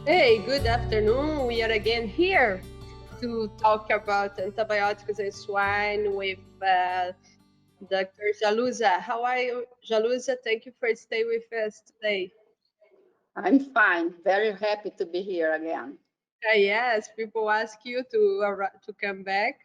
Hey, good afternoon. We are again here to talk about antibiotics in swine with Dr. Jalusa. How are you, Jalusa? Thank you for staying with us today. I'm fine. Very happy to be here again. Yes, people ask you to come back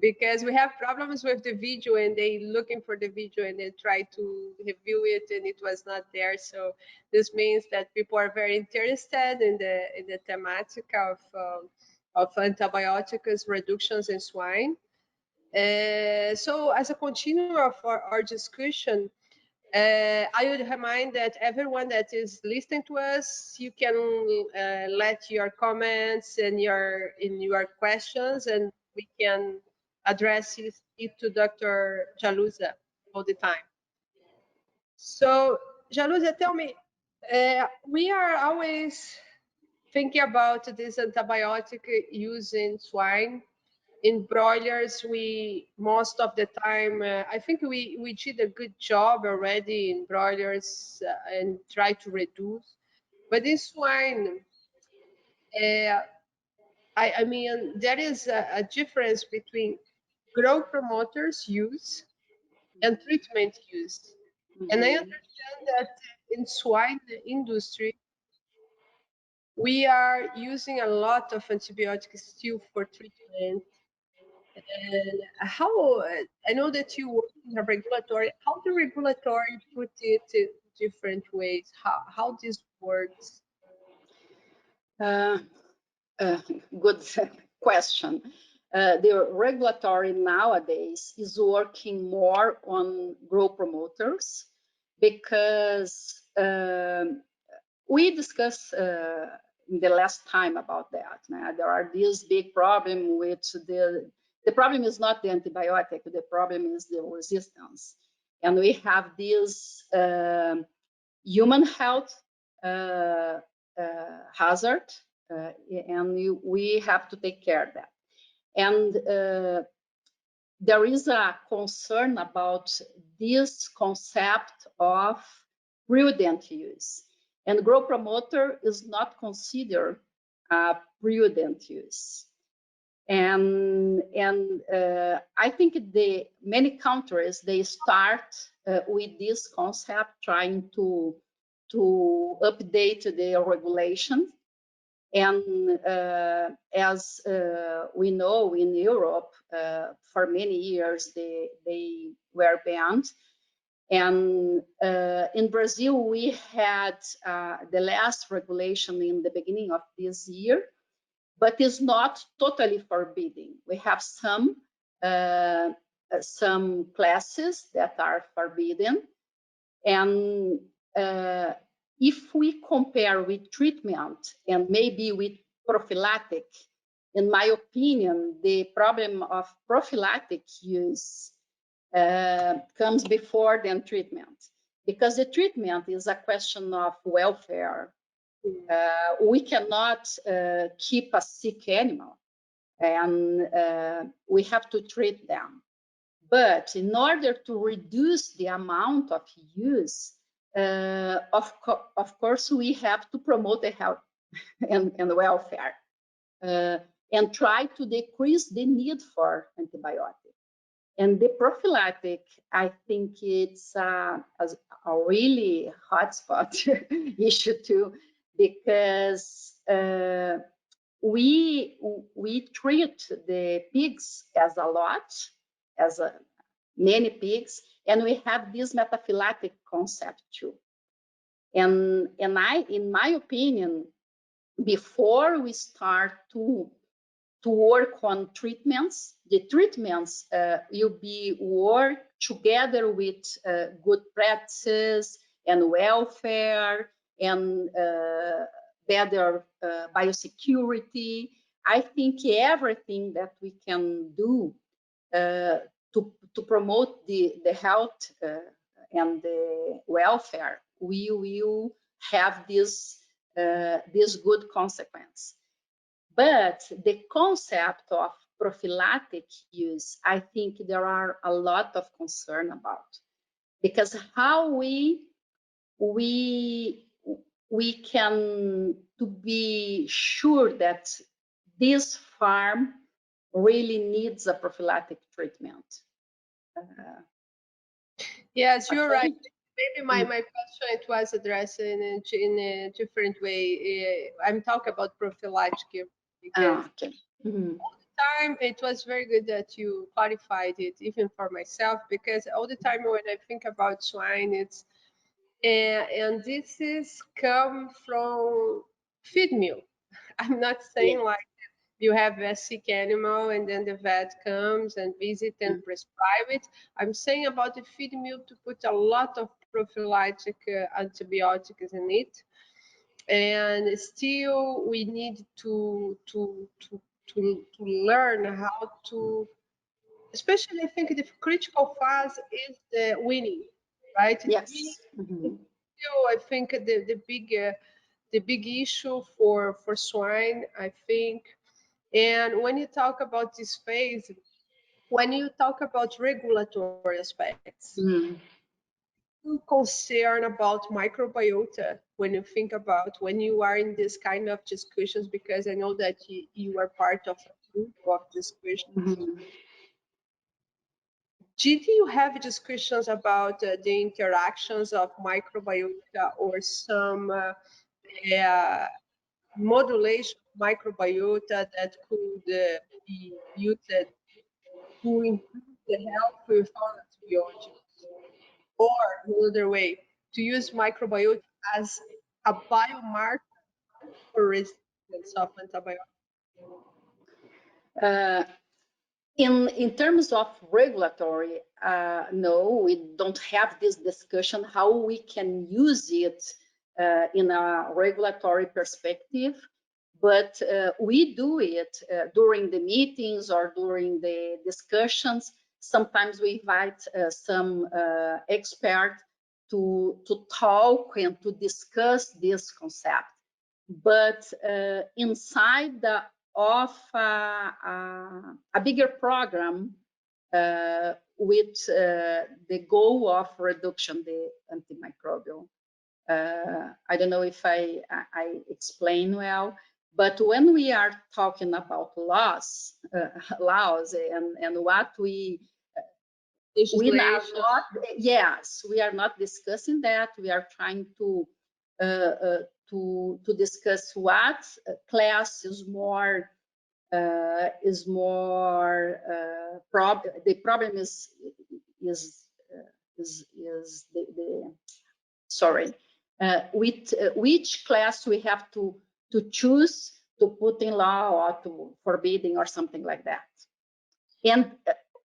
because we have problems with the video and they looking for the video and they try to review it and it was not there. So this means that people are very interested in the thematic of antibiotics reductions in swine. So as a continuum of our discussion, I would remind that everyone that is listening to us, you can let your comments and your questions, and we can address it to Dr. Jalusa all the time. So, Jalusa, tell me, we are always thinking about this antibiotic use in swine. In broilers, we most of the time, I think we did a good job already in broilers and try to reduce. But in swine, uh, I mean, there is a difference between growth promoters use and treatment use. And I Mhm. understand that in swine industry, we are using a lot of antibiotics still for treatment. And how I know that you work in a regulatory. How the regulatory put it in different ways? How this works? Uh, uh, Good question. The regulatory nowadays is working more on growth promoters because we discussed in the last time about that. There are these big problem with the problem is not the antibiotic, the problem is the resistance. And we have this human health uh, hazard, and we have to take care of that. And there is a concern about this concept of prudent use. And growth promoter is not considered a prudent use. And I think the many countries they start with this concept, trying to update their regulations. And as we know, in Europe, for many years they were banned. And in Brazil, we had the last regulation in the beginning of this year, but it's not totally forbidden. We have uh, some classes that are forbidden, and uh, if we compare with treatment and maybe with prophylactic, in my opinion, the problem of prophylactic use comes before than treatment, because the treatment is a question of welfare. We cannot keep a sick animal, and we have to treat them. But in order to reduce the amount of use, of course, we have to promote the health and welfare, uh, and try to decrease the need for antibiotics. And the prophylactic, I think it's a really hotspot issue too, because we we treat the pigs as a lot, as a, many pigs, and we have this metaphylactic concept too. And in my opinion, before we start to work on treatments, the treatments will be work together with good practices and welfare and better biosecurity. I think everything that we can do uh, to promote the health and the welfare, we will have this good consequence. But the concept of prophylactic use, I think there are a lot of concern about, because how we we can to be sure that this farm really needs a prophylactic treatment. Yes, you're right. Okay. Maybe my question it was addressed in a different way. I'm talking about prophylactic because Okay. Mhm. time it was very good that you clarified it even for myself, because all the time when I think about swine, it's and this is come from feed mill. I'm not saying Yeah. like you have a sick animal and then the vet comes and visit and prescribe it. I'm saying about the feed mill to put a lot of prophylactic antibiotics in it, and still we need to learn how to, especially I think the critical phase is the weaning, right? The weaning Yes. Mhm. still I think the big issue for swine, I think. And when you talk about this phase, when you talk about regulatory aspects, Mhm. you concern about microbiota when you think about when you are in this kind of discussions, because I know that you are part of a group of discussions. Mhm. Did you have discussions about the interactions of microbiota or some uh, modulation of microbiota that could be used to improve the health without antibiotics? Or another way, to use microbiota as a biomarker for resistance of antibiotics. Uh, in terms of regulatory, no, we don't have this discussion how we can use it in a regulatory perspective, but we do it during the meetings or during the discussions. Sometimes we invite some expert to talk and to discuss this concept. But inside of a bigger program with the goal of reduction the antimicrobial. I don't know if I explain well, but when we are talking about laws and what we are Legislation. not, yes, we are not discussing that. We are trying uh, uh, to discuss what class is more the problem is the sorry with which class we have to choose to put in law or to forbidding or something like that, and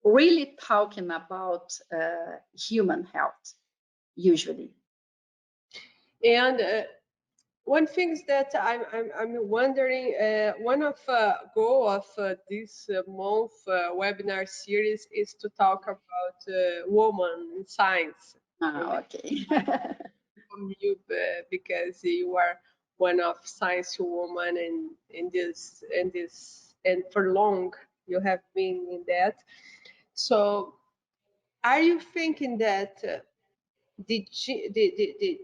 really talking about human health usually. And one thing that I'm wondering, one of goal of this month webinar series is to talk about women in science. Okay. From you because you are one of science woman and in this and for long you have been in that. So are you thinking that the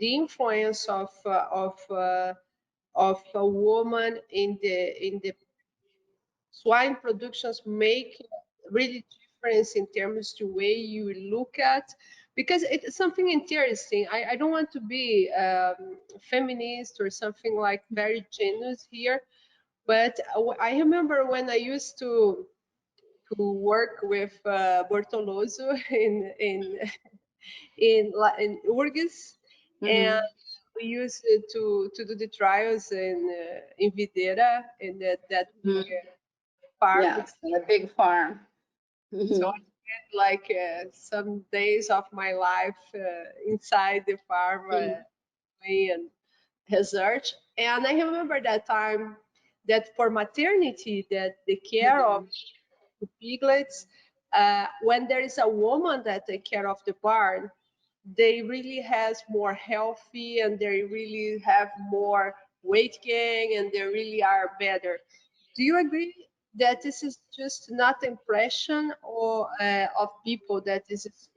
influence of a woman in the swine productions make really difference in terms to way you look at, because it's something interesting. I don't want to be feminist or something like very generous here, but I remember when I used to work with Bortoloso in Urgis, and Mhm. we used to do the trials in Videira in that big Mhm. farm. Yes, a big farm. So I Mhm. spent like some days of my life inside the farm doing research. And I remember that time that for maternity, that the care of Mhm. the piglets, when there is a woman that take care of the barn, they really has more healthy and they really have more weight gain and they really are better. Do you agree that this is just not impression or of people, that this is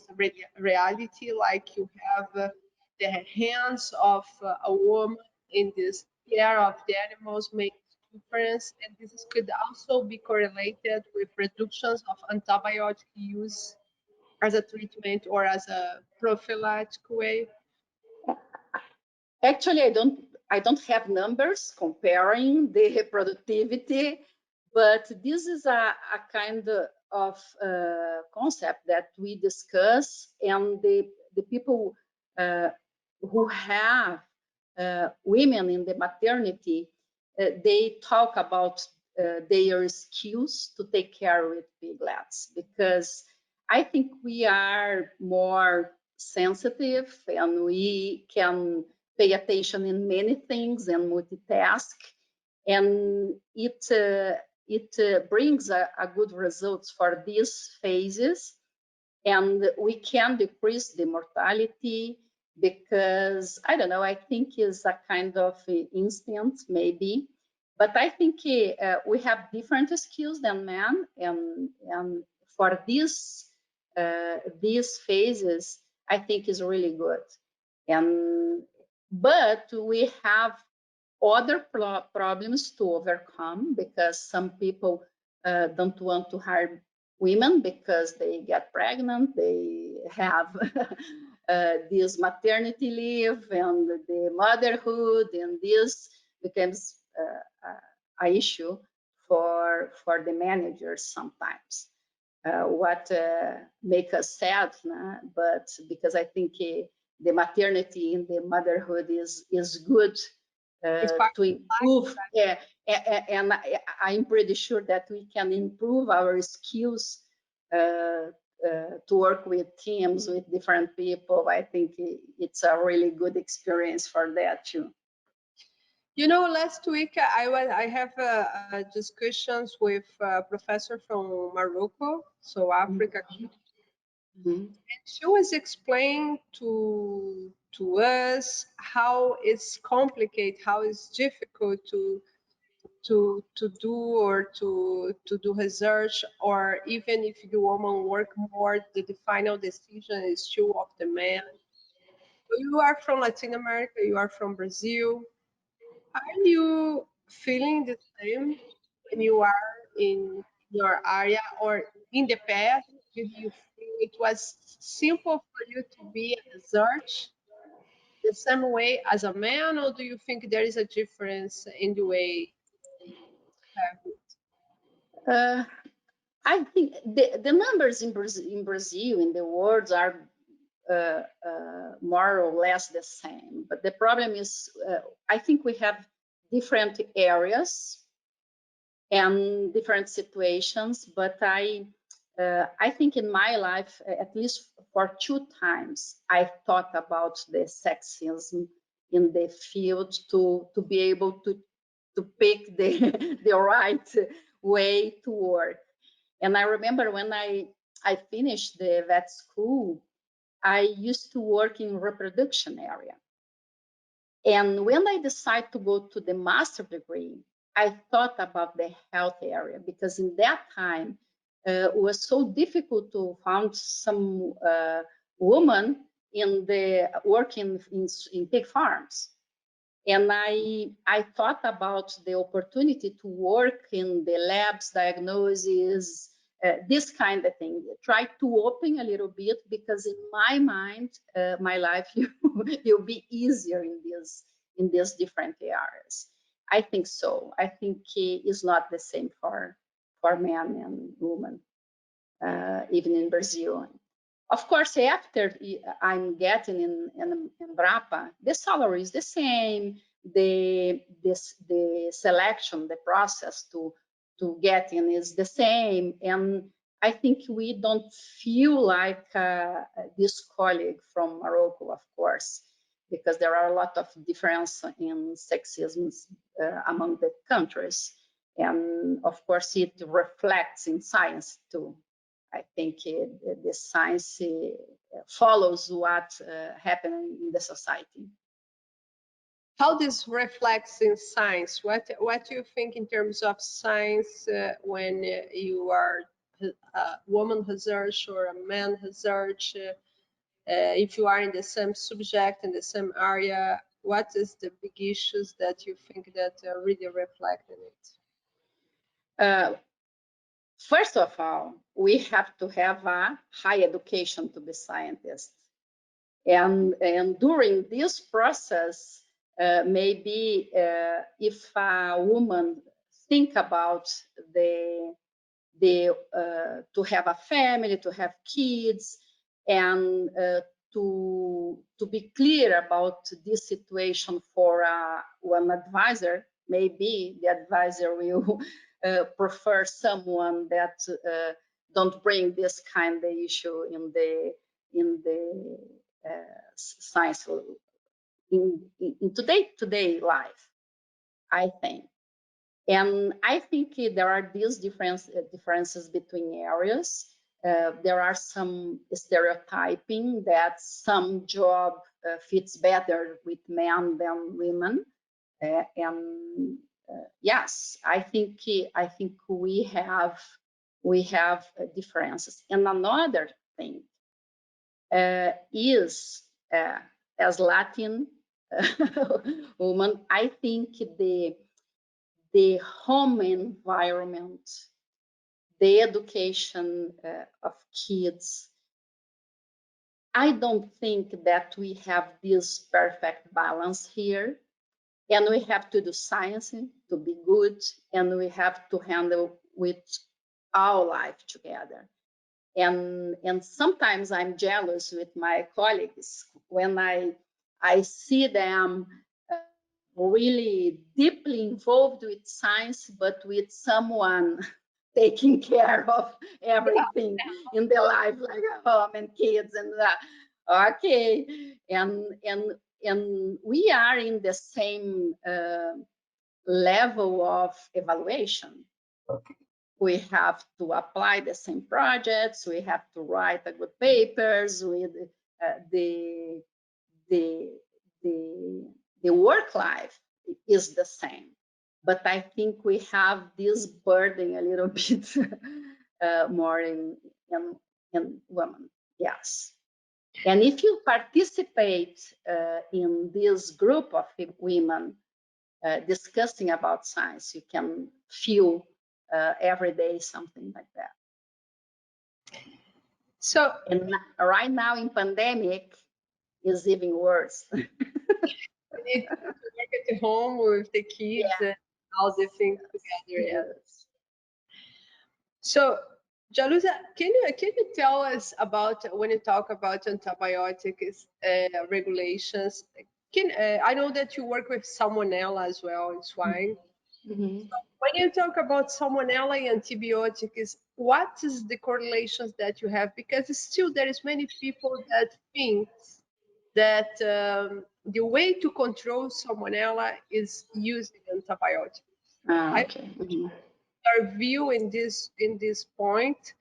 the reality, like you have the hands of a woman in this care of the animals makes difference, and this could also be correlated with reductions of antibiotic use as a treatment or as a prophylactic way. Actually, I don't have numbers comparing the productivity, but this is a kind of concept that we discuss, and the people who have women in the maternity, they talk about their skills to take care with piglets, because I think we are more sensitive and we can pay attention in many things and multitask, and it brings a good results for these phases, and we can decrease the mortality, because I don't know, I think is a kind of instinct maybe, but I think we have different skills than men, and for these phases I think is really good. And but we have other problems to overcome, because some people don't want to hire women because they get pregnant, they have this maternity leave and the motherhood, and this becomes a issue for the managers sometimes. What make us sad, but because I think the maternity and the motherhood is good It's part to improve, and I'm pretty sure that we can improve our skills to work with teams with different people. I think it's a really good experience for that too. You know, last week I have discussions with a professor from Morocco, so Africa. Mm-hmm. She was explaining to us how it's complicated, how it's difficult to do or to do research, or even if the woman work more, the final decision is still of the man. You are from Latin America, you are from Brazil. Are you feeling the same when you are in your area, or in the past, did you feel it was simple for you to be a research the same way as a man, or do you think there is a difference in the way you have it? Uh, I think the numbers in Brazil, in the world, are more or less the same. But the problem is, I think we have different areas and different situations. But I think in my life, at least for 2 times, I thought about the sexism in the field to be able to pick the the right way to work. And I remember when I finished the vet school, I used to work in reproduction area. And when I decided to go to the master degree, I thought about the health area, because in that time it was so difficult to find some woman in the working in pig farms. And I thought about the opportunity to work in the labs, diagnosis, this kind of thing. Try to open a little bit, because in my mind, my life will be easier in these different areas. I think so. I think it's not the same for men and women, even in Brazil. Of course, after I'm getting in Embrapa, the salary is the same. The selection, the process to get in is the same, and I think we don't feel like this colleague from Morocco, of course, because there are a lot of difference in sexism among the countries, and of course it reflects in science too. I think the science follows what happened in the society. How this reflects in science? What do you think in terms of science when you are a woman research or a man research? If you are in the same subject in the same area, what is the big issues that you think that really reflect in it? First of all, we have to have a high education to be scientists. And during this process, maybe if a woman think about the to have a family, to have kids, and to be clear about this situation for one advisor, maybe the advisor will prefer someone that don't bring this kind of issue in the science in today life, I think. And I think there are these differences between areas. There are some stereotyping that some job fits better with men than women. Yes, I think we have differences. And another thing is as Latin woman, I think the home environment, the education of kids, I don't think that we have this perfect balance here. And we have to do science to be good, and we have to handle with our life together. And sometimes I'm jealous with my colleagues when I see them really deeply involved with science, but with someone taking care of everything in their life, like home and kids and that. Okay, and we are in the same level of evaluation. We have to apply the same projects. We have to write a good papers with the the the work life is the same, but I think we have this burden a little bit more in women. Yes, and if you participate in this group of women discussing about science, you can feel every day something like that. So, and right now in pandemic is even worse. we need to work at home with the kids and all the things together. Yes. So, Jalusa, can you tell us about when you talk about antibiotics regulations? I know that you work with salmonella as well in swine. Mm-hmm. When you talk about salmonella and antibiotics, what is the correlations that you have? Because still there is many people that think that the way to control salmonella is using antibiotics. Okay. Mm-hmm. Our view in this point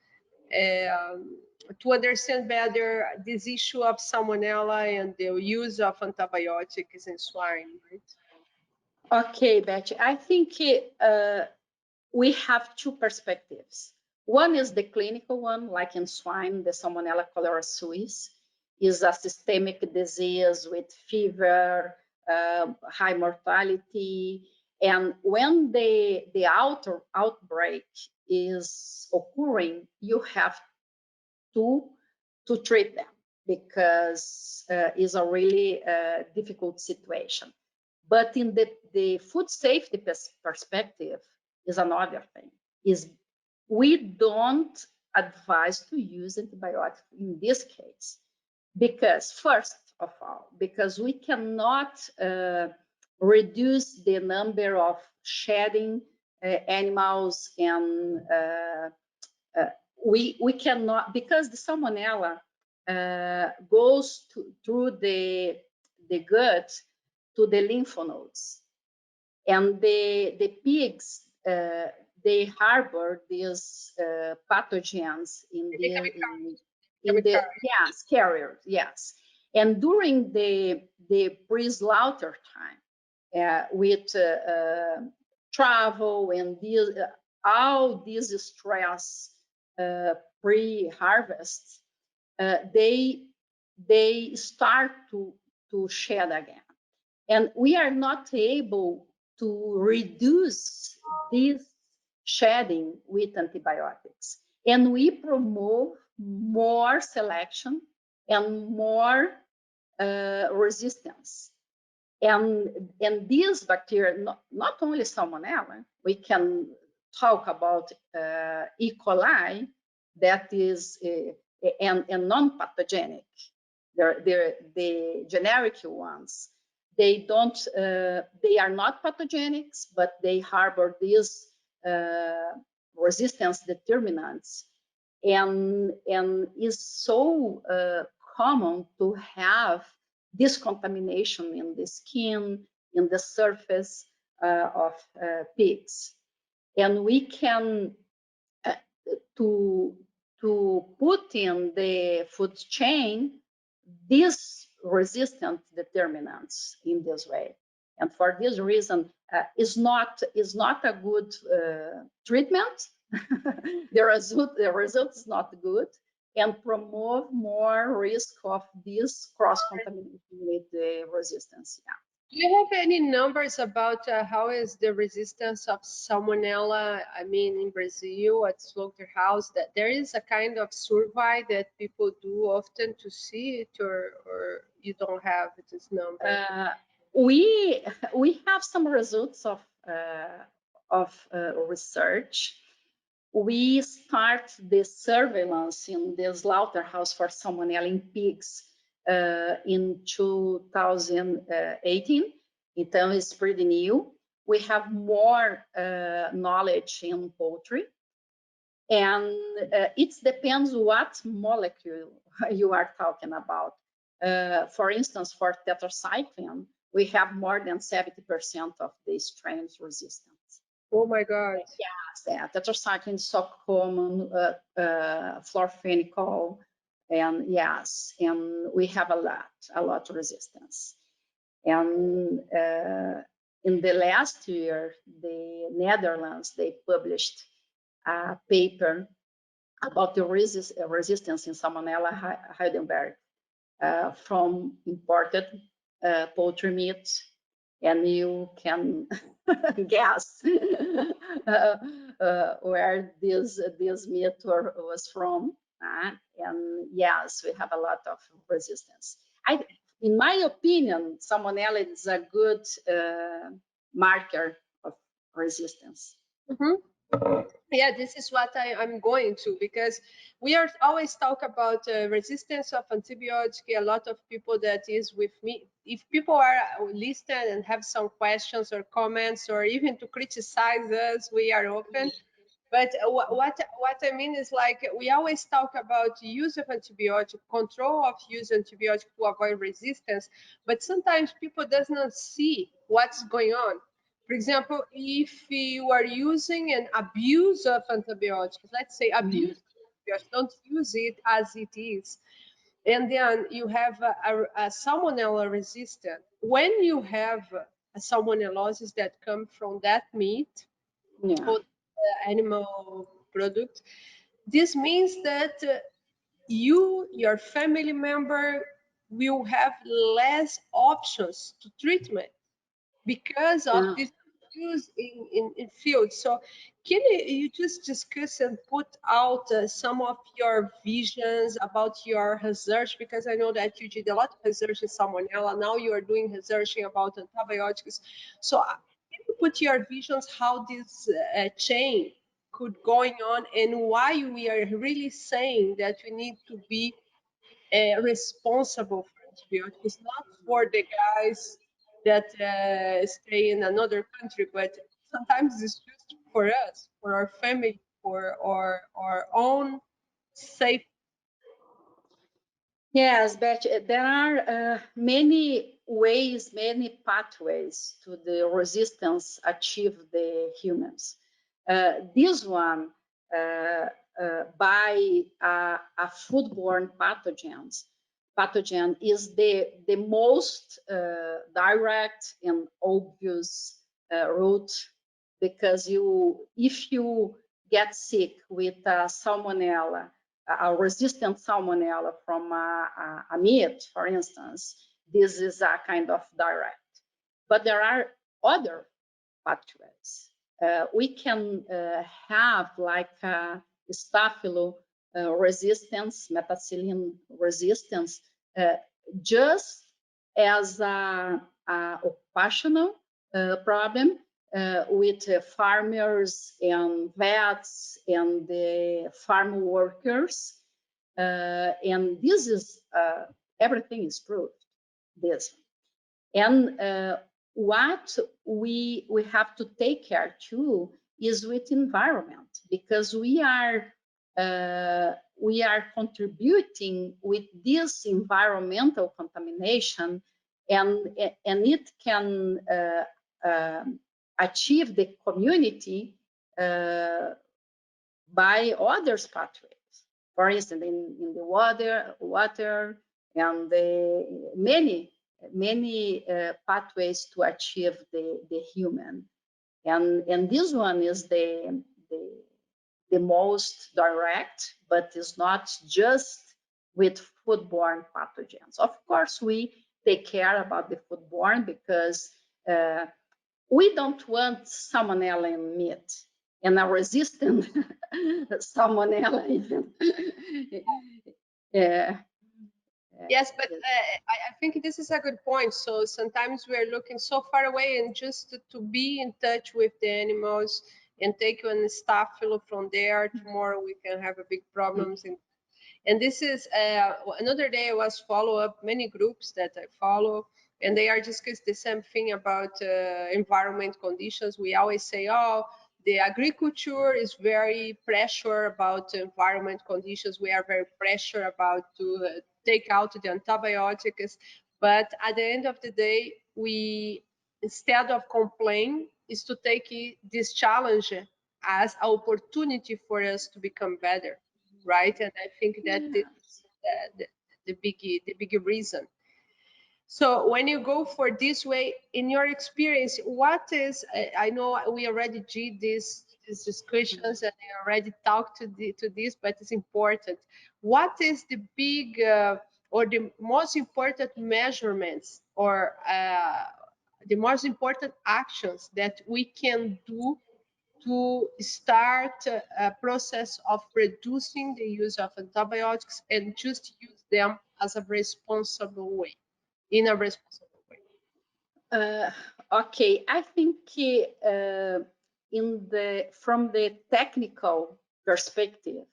to understand better this issue of salmonella and the use of antibiotics in swine, right? Okay, Betty. I think we have two perspectives. One is the clinical one, like in swine, the Salmonella cholera suis is a systemic disease with fever, high mortality. And when the outbreak is occurring, you have to treat them because it's a really difficult situation. But in the food safety perspective is another thing. Is we don't advise to use antibiotics in this case because first of all, because we cannot reduce the number of shedding animals and we cannot, because the salmonella goes through the gut to the lymph nodes, and the pigs they harbor these pathogens in the yes carriers, yes. And during the pre-slaughter time with travel and all these stress pre-harvest, they start to shed again. And we are not able to reduce this shedding with antibiotics. And we promote more selection and more resistance. And these bacteria, not only Salmonella, we can talk about E. coli that is and non-pathogenic. They're the generic ones. They don't. They are not pathogenic, but they harbor these resistance determinants, and is so common to have this contamination in the skin, in the surface of pigs. And we can to put in the food chain these resistant determinants in this way. And for this reason, is not a good treatment. The result is not good, and promote more risk of this cross contamination with the resistance. Yeah. Do you have any numbers about how is the resistance of Salmonella? I mean, in Brazil at slaughterhouse, that there is a kind of survey that people do often to see it, or you don't have this number? We have some results of research. We start the surveillance in the slaughterhouse for Salmonella in pigs in 2018. It's pretty new. We have more knowledge in poultry, and it depends what molecule you are talking about. For instance, for tetracycline, we have more than 70% of the strains resistance. Oh my God. Yes, yeah, tetracycline is so common, fluorophenical, and yes, and we have a lot of resistance. And in the last year, the Netherlands, they published a paper about the resistance in Salmonella Heidelberg from imported poultry meat, and you can guess where this meat was from. And yes, we have a lot of resistance. In my opinion, Salmonella is a good marker of resistance. Yeah, this is what I'm going to, because we are always talk about resistance of antibiotic. A lot of people that is with me, if people are listening and have some questions or comments or even to criticize us, we are open. But what I mean is, like, we always talk about use of antibiotic, control of use of antibiotic to avoid resistance, but sometimes people does not see what's going on. For example, if you are using an abuse of antibiotics, let's say abuse, don't use it as it is, and then you have a salmonella resistant. When you have a salmonellosis that come from that meat, Yeah. or animal product, this means that your family member will have less options to treatment because of this use in field. So can you just discuss and put out some of your visions about your research? Because I know that you did a lot of research in Salmonella. Now you are doing research about antibiotics. So can you put your visions how this chain could going on, and why we are really saying that we need to be responsible for antibiotics, not for the guys that stay in another country, but sometimes it's just for us, for our family, for our own safety. Yes, but there are many ways, many pathways to the resistance achieved the humans. This one by a foodborne pathogen is the most direct and obvious route, because if you get sick with salmonella, a resistant salmonella from a meat, for instance, this is a kind of direct. but there are other pathways. We can have like staphylo resistance, methicillin resistance, just as a occupational problem with farmers and vets and the farm workers. And this is, everything is proved, this. And what we have to take care too is with environment, because we are contributing with this environmental contamination, and it can achieve the community by other pathways. For instance, in the water and the many pathways to achieve the human. And this one is the most direct, but it's not just with foodborne pathogens. Of course, we take care about the foodborne because we don't want salmonella in meat and a resistant salmonella in Yes, but I think this is a good point. So sometimes we are looking so far away, and just to be in touch with the animals and take one staphylo from there, tomorrow we can have a big problems. And this is another day I was follow up many groups that I follow, and they are discussing the same thing about environment conditions. We always say, oh, the agriculture is very pressure about environment conditions. We are very pressure about to take out the antibiotics. But at the end of the day, we, instead of complain, is to take this challenge as an opportunity for us to become better, right? And I think that is the big reason. So when you go for this way, in your experience, what is, I know we already did these discussions and I already talked to this, but it's important. What is the big or the most important measurements or the most important actions that we can do to start a process of reducing the use of antibiotics and just use them as a responsible way, in a responsible way? Okay, I think from the technical perspective,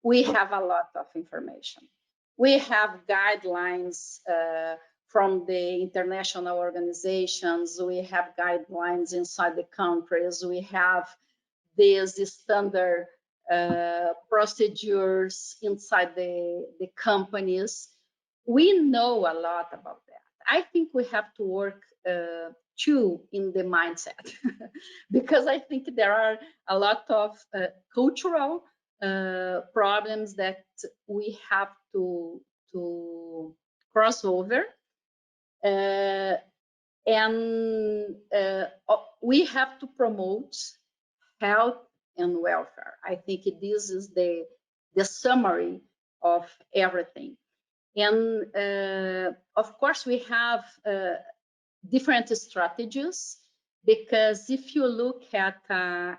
we have a lot of information. We have guidelines from the international organizations. We have guidelines inside the countries. We have these standard procedures inside the companies. We know a lot about that. I think we have to work too in the mindset because I think there are a lot of cultural problems that we have to cross over, and we have to promote health and welfare. I think this is the summary of everything. And of course, we have different strategies, because if you look at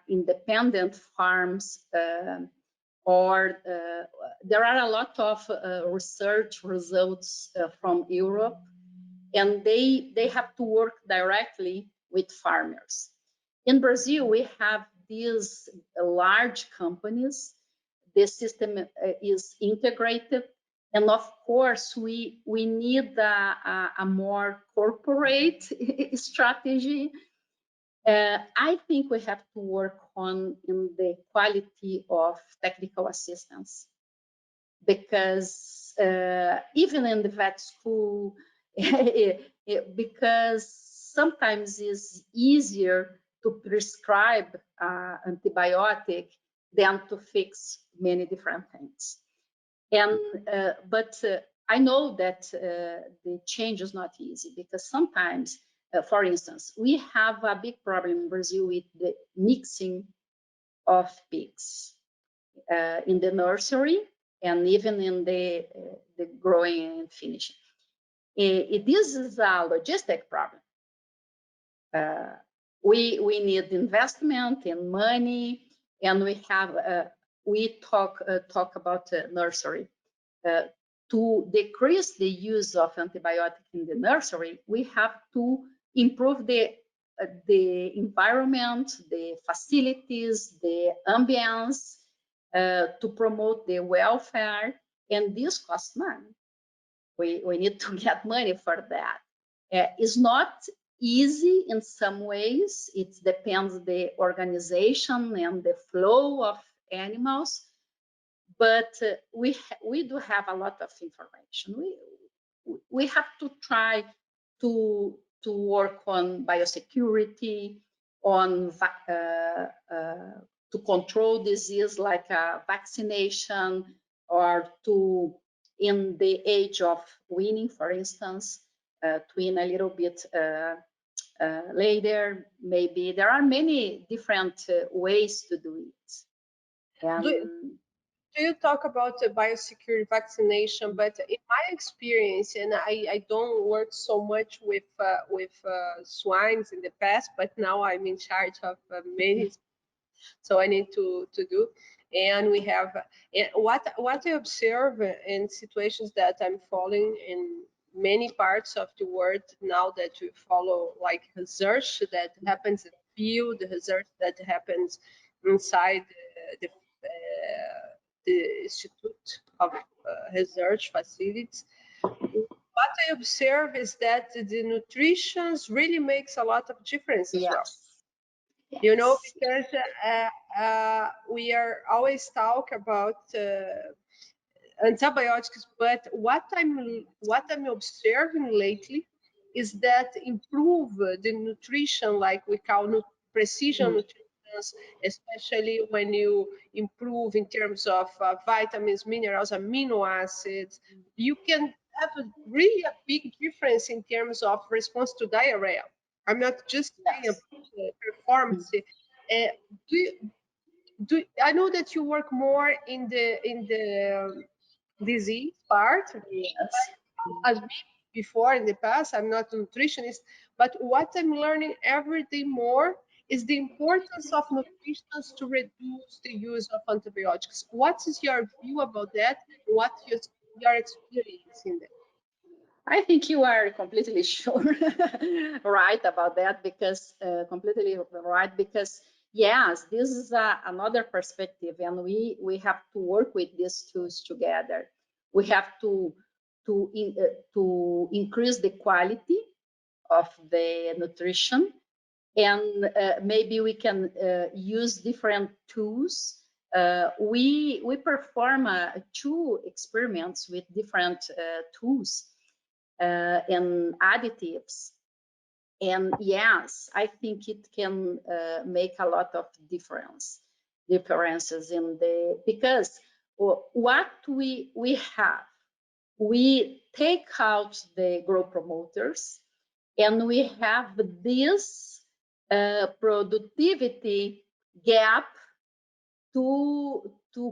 independent farms, or there are a lot of research results from Europe, and they have to work directly with farmers. In Brazil, we have these large companies. The system is integrated, and of course, we need a more corporate strategy. I think we have to work on in the quality of technical assistance, because even in the vet school, because sometimes it's easier to prescribe antibiotic than to fix many different things. And but I know that the change is not easy, because sometimes, for instance, we have a big problem in Brazil with the mixing of pigs in the nursery and even in the growing and finishing. This is a logistic problem, we need investment and money, and we talk about nursery. To decrease the use of antibiotic in the nursery, we have to improve the environment, the facilities, the ambience, to promote the welfare, and this costs money. We need to get money for that. It's not easy in some ways. It depends the organization and the flow of animals, but we do have a lot of information. We have to try to work on biosecurity, on to control disease like vaccination, or to, in the age of weaning, for instance, twin a little bit later. Maybe there are many different ways to do it. And do you talk about biosecurity vaccination? But in my experience, and I don't work so much with swines in the past, but now I'm in charge of many, so I need to do. And we have what I observe in situations that I'm following in many parts of the world now, that we follow like research that happens in the field, the research that happens inside the Institute of Research Facilities. What I observe is that the nutrition really makes a lot of difference as well. You know, because we are always talk about antibiotics, but what I'm observing lately is that improve the nutrition, like we call precision nutrition, especially when you improve in terms of vitamins, minerals, amino acids, you can have really a big difference in terms of response to diarrhea. I'm not just saying about performance. I know that you work more in the disease part. yes. As me before in the past, I'm not a nutritionist, but what I'm learning every day more is the importance of nutrition to reduce the use of antibiotics. What is your view about that? What your experience in that? I think you are completely sure right about that, because completely right, because yes, this is another perspective, and we have to work with these tools together. We have to increase the quality of the nutrition, and maybe we can use different tools. We perform 2 experiments with different tools and additives, and yes, I think it can make a lot of differences in the, because what we have, we take out the growth promoters, and we have this productivity gap to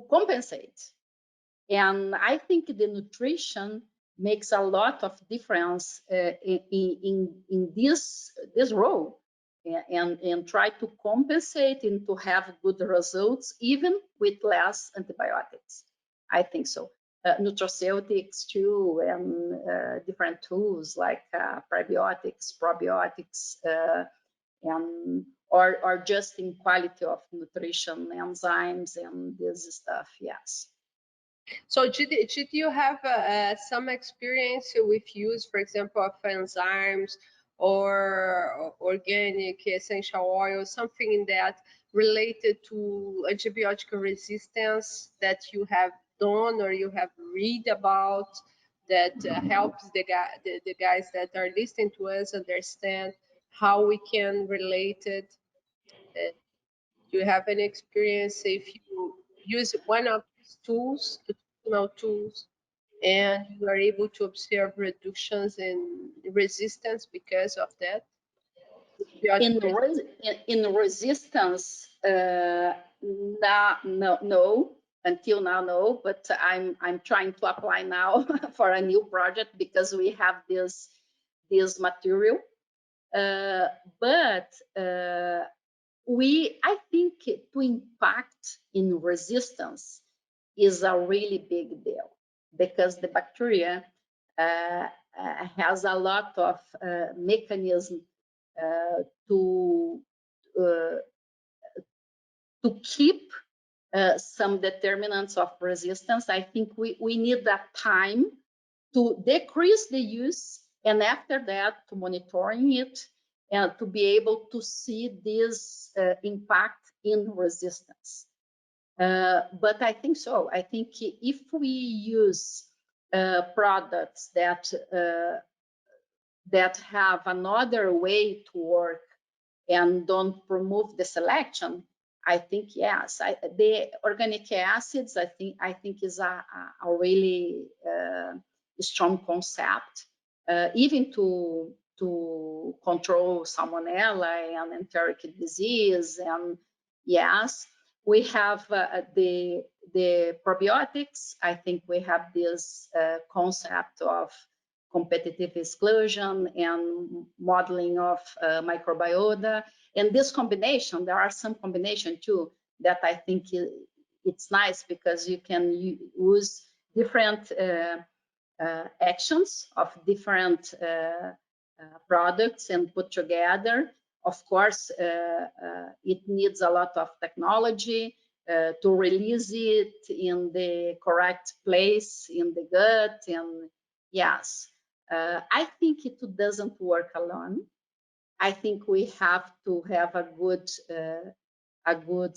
compensate. And I think the nutrition makes a lot of difference in this role, and try to compensate and to have good results even with less antibiotics. I think so. Nutraceutics too, and different tools like prebiotics, probiotics, and or just in quality of nutrition, enzymes, and this stuff. Yes. So did you have some experience with use, for example, of enzymes or organic essential oil, something in that related to antibiotic resistance that you have done or you have read about, that helps the guys that are listening to us understand how we can relate it? Do you have any experience if you use one of these tools, nutritional tools, and you are able to observe reductions in resistance because of that? In resistance, no, until now, no. But I'm trying to apply now for a new project, because we have this material, But I think to impact in resistance is a really big deal, because the bacteria has a lot of mechanism to uh, to keep some determinants of resistance. I think we need that time to decrease the use, and after that to monitoring it and to be able to see this impact in resistance. But I think so. I think if we use products that have another way to work and don't promote the selection, I think yes. The organic acids, I think is a really strong concept, even to control salmonella and enteric disease. And yes, we have the probiotics. I think we have this concept of competitive exclusion and modeling of microbiota. And this combination, there are some combination too that I think it's nice, because you can use different actions of different products and put together. Of course, it needs a lot of technology to release it in the correct place in the gut. And yes, I think it doesn't work alone. I think we have to have a good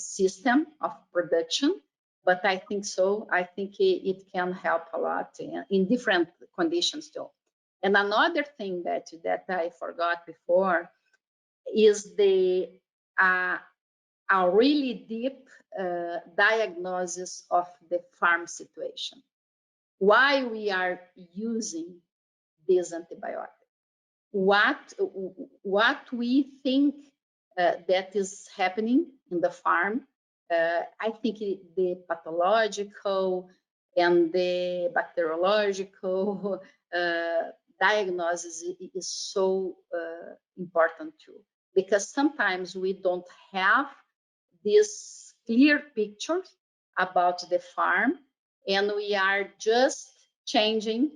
system of production. But I think so. I think it can help a lot in different conditions too. And another thing that I forgot before is a really deep diagnosis of the farm situation. Why we are using this antibiotic? What we think that is happening in the farm. I think the pathological and the bacteriological diagnosis is so important too, because sometimes we don't have this clear picture about the farm, and we are just changing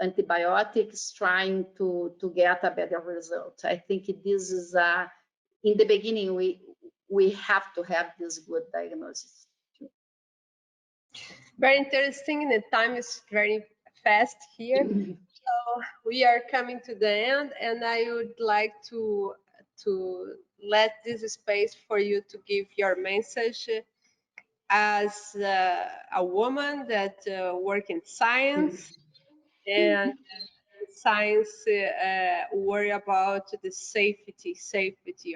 antibiotics, trying to get a better result. I think this is in the beginning we have to have this good diagnosis too. Very interesting. The time is very fast here. So we are coming to the end, and I would like to let this space for you to give your message as a woman that work in science, and science worry about the safety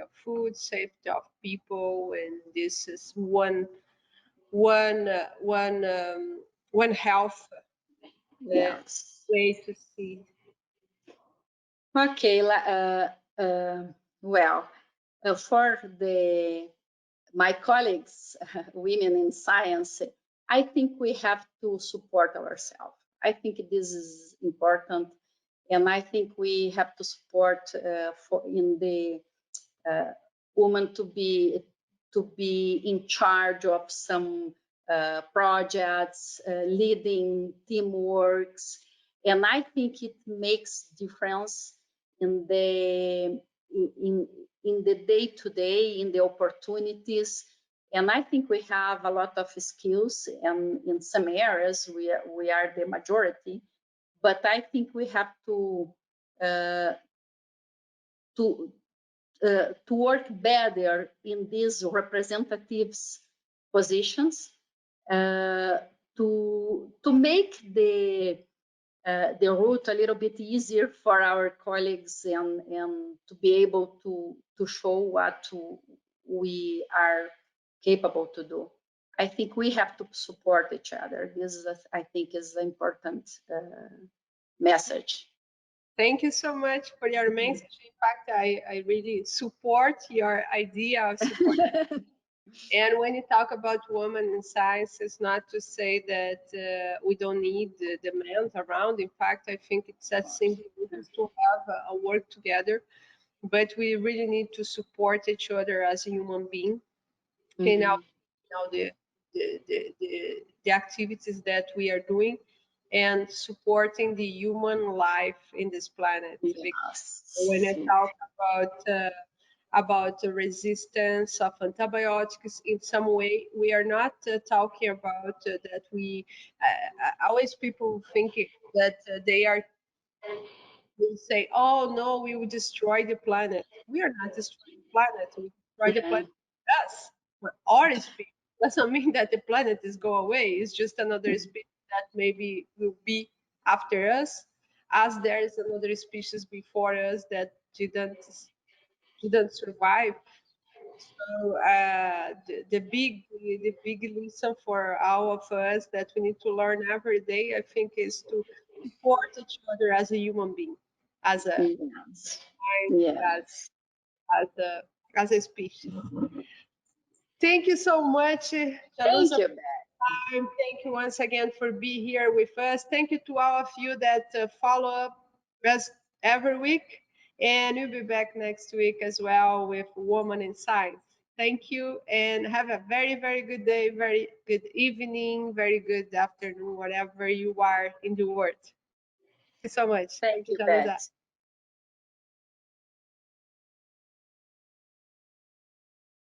of food, safety of people, and this is one health Yes. way to see. Okay. Well, for my colleagues, women in science, I think we have to support ourselves. I think this is important, and I think we have to support in the woman to be in charge of some projects, leading teamworks, and I think it makes difference in the in the day-to-day, in the opportunities. And I think we have a lot of skills, and in some areas we are the majority. But I think we have to uh, to to work better in these representatives positions, to make the route a little bit easier for our colleagues, and to be able to show what we are capable to do. I think we have to support each other. This is, I think, is an important message. Thank you so much for your message. In fact, I really support your idea of support. And when you talk about women in science, it's not to say that we don't need the men around. In fact, I think it's that simply to have a work together. but we really need to support each other as a human being. And Mhm. now the activities that we are doing and supporting the human life in this planet. When I Yes. talk about the resistance of antibiotics in some way, we are not talking about that we always people think that they are will say, oh no, we will destroy the planet. We are not destroying the planet. We destroy the Yeah. planet with us. We're our species. Doesn't mean that the planet is go away. It's just another species that maybe will be after us, as there is another species before us that didn't survive. So the big lesson for all of us that we need to learn every day, I think, is to support each other as a human being, as a Yes. as Yes. as a as a species. Thank you so much, Thank Jalusa. you. Thank you once again for being here with us. Thank you to all of you that follow up us every week. And we'll be back next week as well with Woman in Science. Thank you and have a very, very good day, very good evening, very good afternoon, whatever you are in the world. Thank you so much. Thank Thank you, you, Jalusa. Beth.